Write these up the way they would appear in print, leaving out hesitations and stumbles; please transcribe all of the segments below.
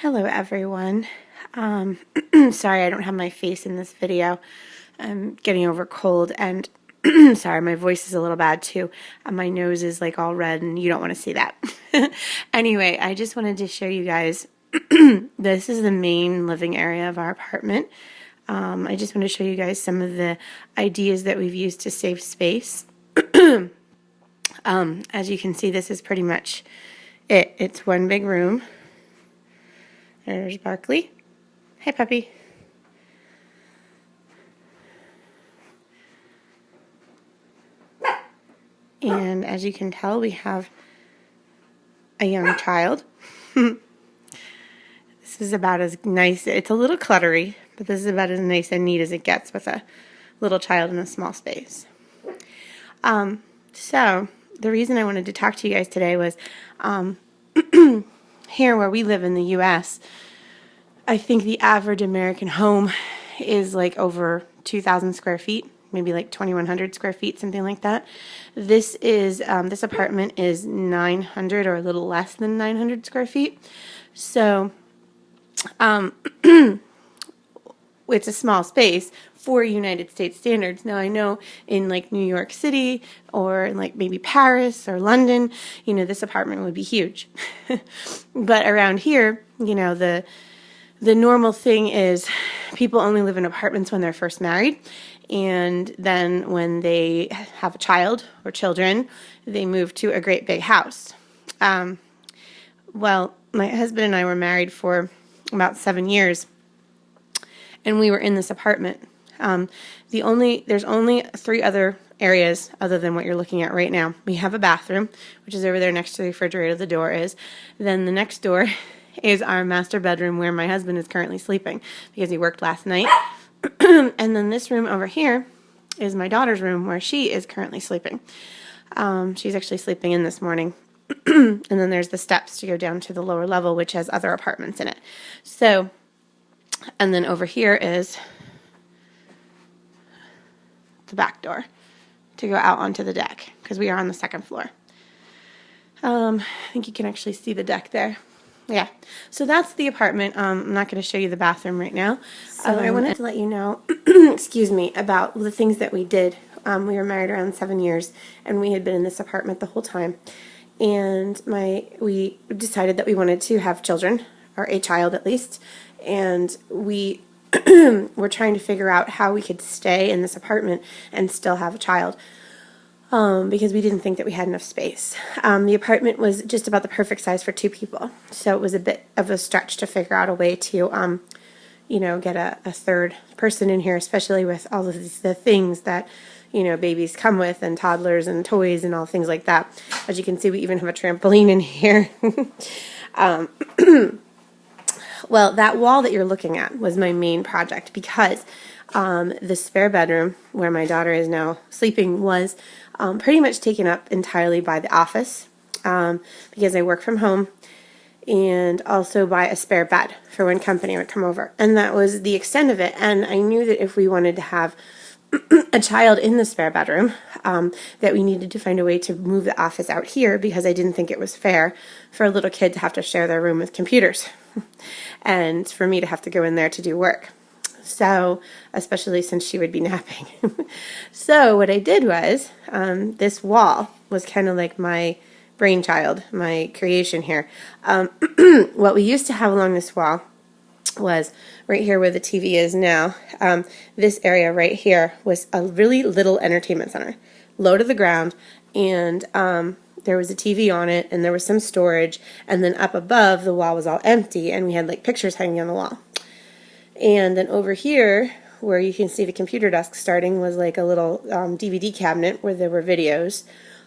Hello everyone. Sorry I don't have my face in this video. I'm getting over cold and sorry, my voice is a little bad too. My nose is like all red and you don't want to see that. Anyway, I just wanted to show you guys this is the main living area of our apartment. I just want to show you guys some of the ideas that we've used to save space. As you can see, this is pretty much it. It's one big room. There's Barkley. Hey, puppy. And as you can tell, we have a young child. This is about as nice. It's a little cluttery, but this is about as nice and neat as it gets with a little child in a small space. So the reason I wanted to talk to you guys today was here where we live in the U.S., I think the average American home is like over 2,000 square feet, maybe like 2,100 square feet, something like that. This apartment is 900 or a little less than 900 square feet. So it's a small space for United States standards. Now I know in like New York City or in like maybe Paris or London, you know, this apartment would be huge. But around here, you know, the normal thing is people only live in apartments when they're first married, and then when they have a child or children, they move to a great big house. Well, my husband and I were married for about 7 years, and we were in this apartment. There's only 3 other areas other than what you're looking at right now. We have a bathroom, which is over there next to the refrigerator. The door is. Then the next door is our master bedroom where my husband is currently sleeping because he worked last night. And then this room over here is my daughter's room where she is currently sleeping. She's actually sleeping in this morning. And then there's the steps to go down to the lower level, which has other apartments in it. So, and then over here is the back door to go out onto the deck because we are on the 2nd floor. I think you can actually see the deck there. Yeah, so that's the apartment. I'm not going to show you the bathroom right now. So I wanted to let you know, excuse me, about the things that we did. We were married around 7 years, and we had been in this apartment the whole time. And we decided that we wanted to have children, or a child at least. And we were trying to figure out how we could stay in this apartment and still have a child. Because we didn't think that we had enough space. The apartment was just about the perfect size for 2 people, so it was a bit of a stretch to figure out a way to, you know, get a 3rd person in here, especially with all of the things that, you know, babies come with, and toddlers and toys and all things like that. As you can see, we even have a trampoline in here. Well, that wall that you're looking at was my main project because the spare bedroom where my daughter is now sleeping was pretty much taken up entirely by the office because I work from home, and also by a spare bed for when company would come over. And that was the extent of it. And I knew that if we wanted to have a child in the spare bedroom, that we needed to find a way to move the office out here because I didn't think it was fair for a little kid to have to share their room with computers and for me to have to go in there to do work. So, especially since she would be napping. So what I did was, this wall was kind of like my brainchild, my creation here. What we used to have along this wall was right here where the TV is now. This area right here was a really little entertainment center, low to the ground, and there was a TV on it, and there was some storage, and then up above the wall was all empty, and we had like pictures hanging on the wall. And then over here, where you can see the computer desk starting, was like a little DVD cabinet where there were videos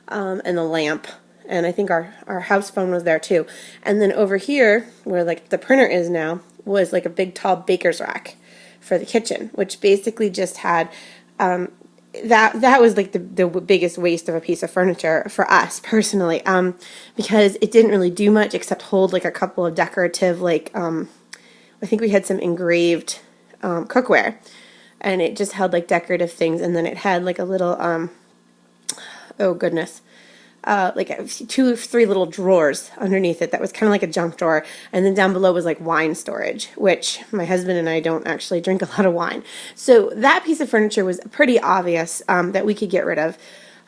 and the lamp. And I think our house phone was there too. And then over here, where like the printer is now, was like a big tall baker's rack for the kitchen, which basically just had that was like the biggest waste of a piece of furniture for us personally, because it didn't really do much except hold like a couple of decorative like I think we had some engraved cookware, and it just held like decorative things, and then it had like a little oh goodness, like 2 or 3 little drawers underneath it that was kind of like a junk drawer, and then down below was like wine storage, which my husband and I don't actually drink a lot of wine. So that piece of furniture was pretty obvious that we could get rid of.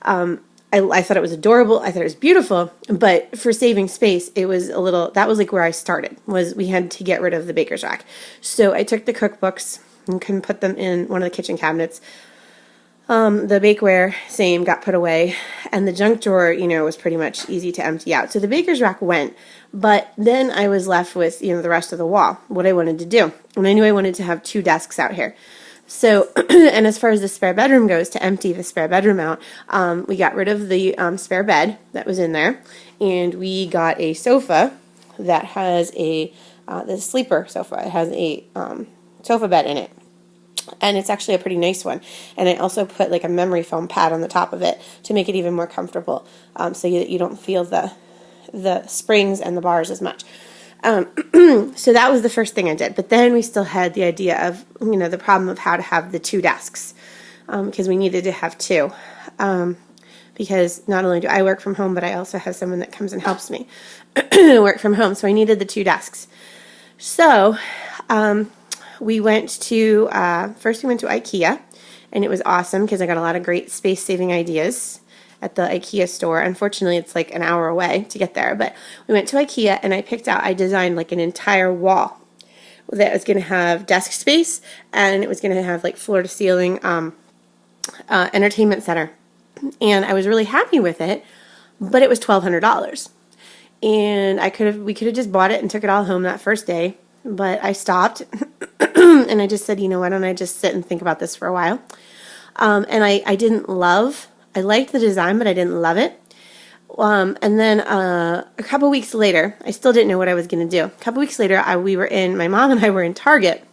I thought it was adorable. I thought it was beautiful, but for saving space, it was a little, that was like where I started, was we had to get rid of the baker's rack. So I took the cookbooks and couldn't put them in one of the kitchen cabinets. The bakeware, same, got put away, and the junk drawer, was pretty much easy to empty out. So the baker's rack went, but then I was left with, the rest of the wall, what I wanted to do. And I knew I wanted to have 2 desks out here. So, and as far as the spare bedroom goes, to empty the spare bedroom out, we got rid of the spare bed that was in there, and we got a sofa that has the sleeper sofa. It has a sofa bed in it. And it's actually a pretty nice one. And I also put like a memory foam pad on the top of it to make it even more comfortable, so that you don't feel the springs and the bars as much. So that was the first thing I did. But then we still had the idea of, the problem of how to have the 2 desks, because we needed to have 2. Because not only do I work from home, but I also have someone that comes and helps me work from home. So I needed the 2 desks. So we went to, first we went to IKEA, and it was awesome because I got a lot of great space-saving ideas at the IKEA store. Unfortunately, it's like an hour away to get there, but we went to IKEA, and I designed like an entire wall that was going to have desk space, and it was going to have like floor-to-ceiling entertainment center. And I was really happy with it, but it was $1,200. And we could have just bought it and took it all home that first day, but I stopped and I just said, why don't I just sit and think about this for a while? And I liked the design, but I didn't love it. And then a couple weeks later, I still didn't know what I was going to do. A couple weeks later, my mom and I were in Target,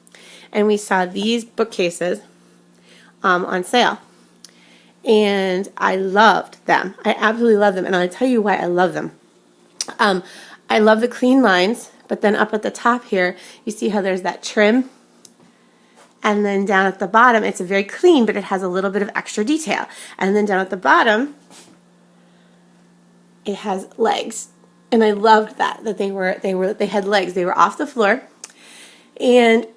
and we saw these bookcases on sale. And I loved them. I absolutely loved them. And I'll tell you why I love them. I love the clean lines, but then up at the top here, you see how there's that trim? And then down at the bottom, it's very clean, but it has a little bit of extra detail. And then down at the bottom, it has legs. And I loved that they had legs. They were off the floor. And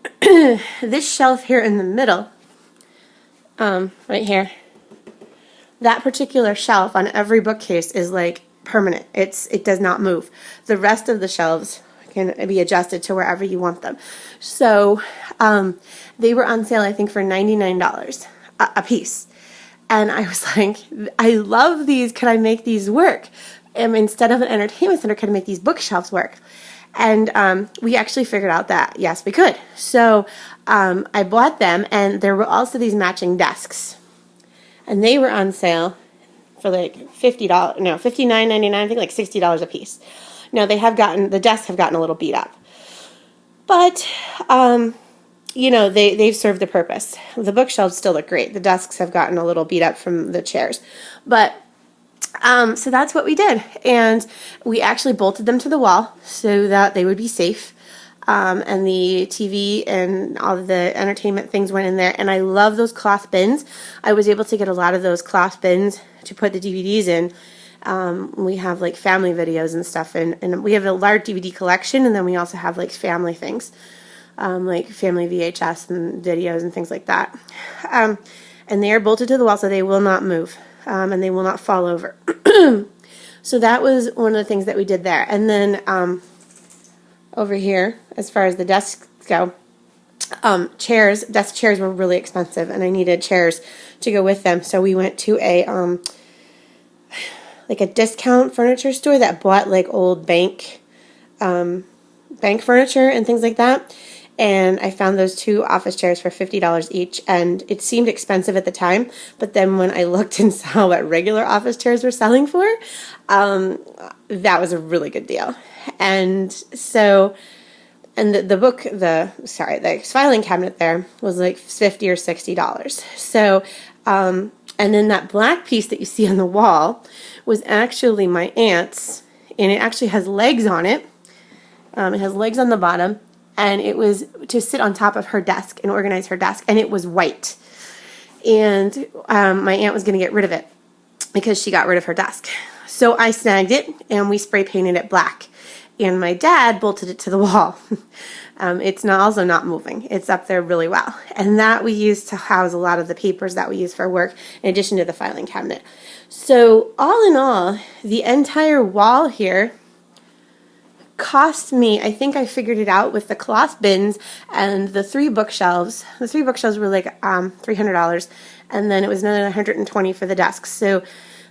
this shelf here in the middle, right here, that particular shelf on every bookcase is like permanent. It does not move. The rest of the shelves can be adjusted to wherever you want them. So they were on sale, I think, for $99 a piece. And I was like, I love these. Could I make these work? Instead of an entertainment center, could I make these bookshelves work? And we actually figured out that, yes, we could. So I bought them, and there were also these matching desks. And they were on sale for like $59.99, I think like $60 a piece. Now the desks have gotten a little beat up. But, they've served the purpose. The bookshelves still look great. The desks have gotten a little beat up from the chairs. But, so that's what we did. And we actually bolted them to the wall so that they would be safe. And the TV and all of the entertainment things went in there. And I love those cloth bins. I was able to get a lot of those cloth bins to put the DVDs in. We have like family videos and stuff, and we have a large DVD collection, and then we also have like family things, like family VHS and videos and things like that. And they are bolted to the wall, so they will not move, and they will not fall over. So that was one of the things that we did there. And then over here, as far as the desks go, desk chairs were really expensive, and I needed chairs to go with them. So we went to a discount furniture store that bought like old bank furniture and things like that. And I found those 2 office chairs for $50 each, and it seemed expensive at the time, but then when I looked and saw what regular office chairs were selling for, that was a really good deal. And so, and the filing cabinet there was like $50 or $60. So, and then that black piece that you see on the wall was actually my aunt's, and it actually has legs on it. It has legs on the bottom, and it was to sit on top of her desk and organize her desk, and it was white. And my aunt was going to get rid of it because she got rid of her desk. So I snagged it and we spray painted it black. And my dad bolted it to the wall. It's also not moving. It's up there really well. And that we use to house a lot of the papers that we use for work, in addition to the filing cabinet. So all in all, the entire wall here cost me, I think I figured it out with the cloth bins and the 3 bookshelves. The 3 bookshelves were like $300, and then it was another $120 for the desks. So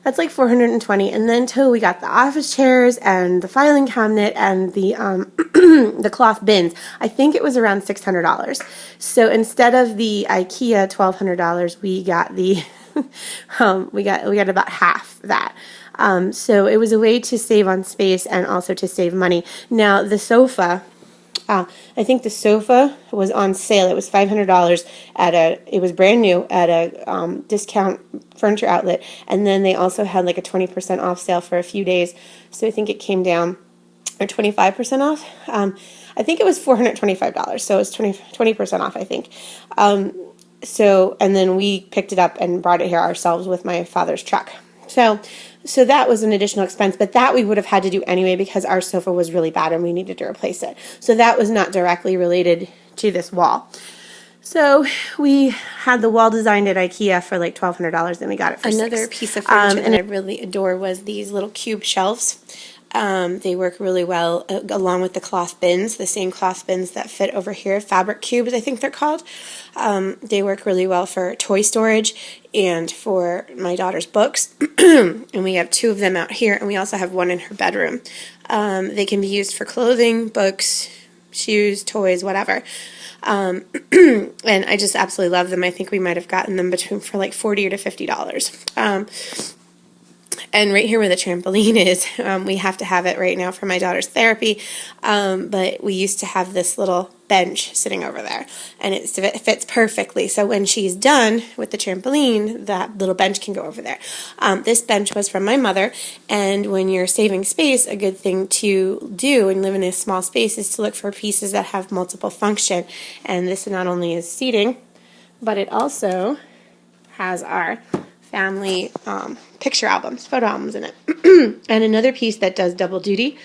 that's like $420, and then till we got the office chairs and the filing cabinet and the the cloth bins, I think it was around $600. So instead of the IKEA $1,200, we got the we got about half that. So it was a way to save on space and also to save money. Now the sofa, I think the sofa was on sale. It was $500 it was brand new at a discount furniture outlet, and then they also had like a 20% off sale for a few days. So I think it came down, or 25% off. I think it was $425, so it was 20% off, I think. And then we picked it up and brought it here ourselves with my father's truck. So that was an additional expense, but that we would have had to do anyway because our sofa was really bad and we needed to replace it. So that was not directly related to this wall. So we had the wall designed at IKEA for like $1,200, and we got it for Another $600. piece of furniture that I really adore was these little cube shelves. They work really well along with the cloth bins, the same cloth bins that fit over here, fabric cubes I think they're called. They work really well for toy storage and for my daughter's books. And we have 2 of them out here, and we also have 1 in her bedroom. They can be used for clothing, books, shoes, toys, whatever. And I just absolutely love them. I think we might have gotten them for like $40 to $50. And right here where the trampoline is, we have to have it right now for my daughter's therapy, but we used to have this little bench sitting over there, and it fits perfectly. So when she's done with the trampoline, that little bench can go over there. This bench was from my mother, and when you're saving space, a good thing to do and live in a small space is to look for pieces that have multiple function. And this not only is seating, but it also has our family picture albums, photo albums in it. And another piece that does double duty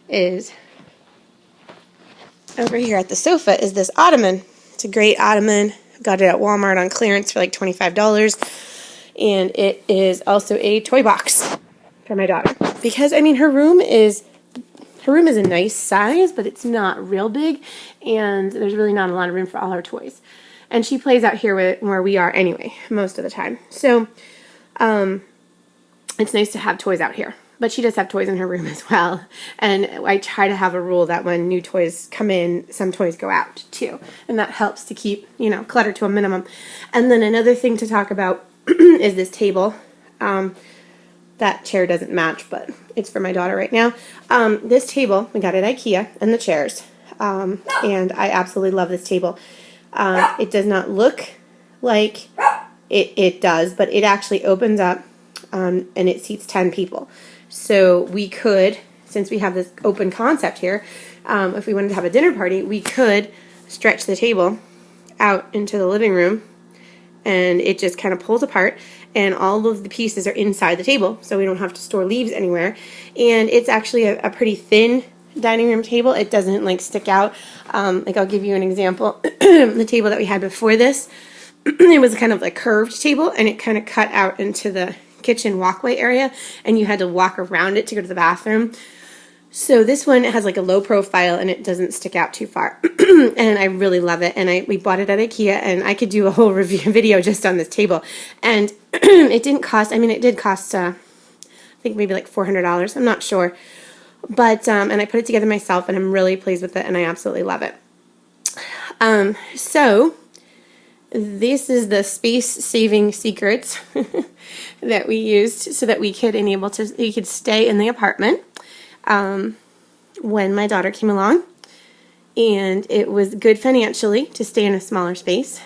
is over here at the sofa is this ottoman. It's a great ottoman. Got it at Walmart on clearance for like $25. And it is also a toy box for my daughter. Because, I mean, her room is a nice size, but it's not real big. And there's really not a lot of room for all her toys. And she plays out here where we are anyway, most of the time. So it's nice to have toys out here. But she does have toys in her room as well. And I try to have a rule that when new toys come in, some toys go out too. And that helps to keep, clutter to a minimum. And then another thing to talk about is this table. That chair doesn't match, but it's for my daughter right now. This table, we got at IKEA, and the chairs. And I absolutely love this table. It does not look like it does, but it actually opens up and it seats 10 people. So we could, since we have this open concept here, if we wanted to have a dinner party, we could stretch the table out into the living room, and it just kind of pulls apart, and all of the pieces are inside the table, so we don't have to store leaves anywhere. And it's actually a pretty thin dining room table. It doesn't stick out. I'll give you an example. The table that we had before this, it was kind of a curved table, and it kind of cut out into the kitchen walkway area, and you had to walk around it to go to the bathroom. So this one has a low profile, and it doesn't stick out too far. And I really love it. And we bought it at IKEA, and I could do a whole review video just on this table. And it didn't cost, it did cost, I think maybe $400. I'm not sure. But, and I put it together myself, and I'm really pleased with it, and I absolutely love it. So this is the space-saving secrets that we used so that we could stay in the apartment when my daughter came along. And it was good financially to stay in a smaller space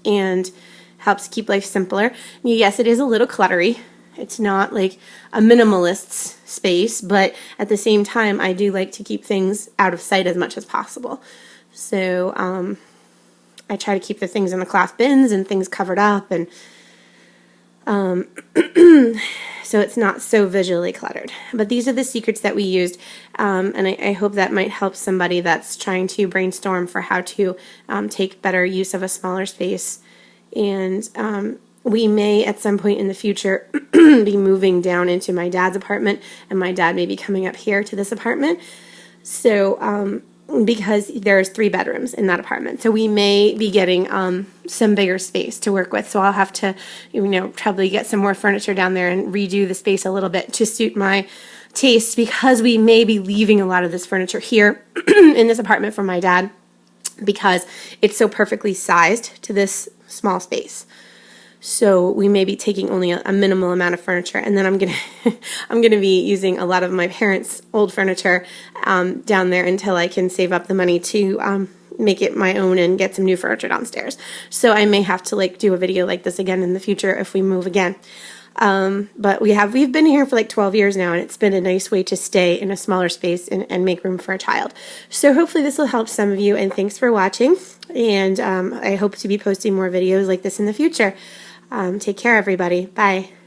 and helps keep life simpler. Yes, it is a little cluttery. It's not like a minimalist's space, but at the same time, I do like to keep things out of sight as much as possible. So I try to keep the things in the cloth bins and things covered up, and So it's not so visually cluttered. But these are the secrets that we used, and I hope that might help somebody that's trying to brainstorm for how to take better use of a smaller space. And we may at some point in the future be moving down into my dad's apartment, and my dad may be coming up here to this apartment. So because there's 3 bedrooms in that apartment, so we may be getting some bigger space to work with. So I'll have to, probably get some more furniture down there and redo the space a little bit to suit my taste, because we may be leaving a lot of this furniture here in this apartment for my dad, because it's so perfectly sized to this small space. So we may be taking only a minimal amount of furniture, and then I'm gonna be using a lot of my parents' old furniture down there until I can save up the money to make it my own and get some new furniture downstairs. So I may have to do a video like this again in the future if we move again. But we've been here for like 12 years now, and it's been a nice way to stay in a smaller space and make room for a child. So hopefully this will help some of you, and thanks for watching. And I hope to be posting more videos like this in the future. Take care, everybody. Bye.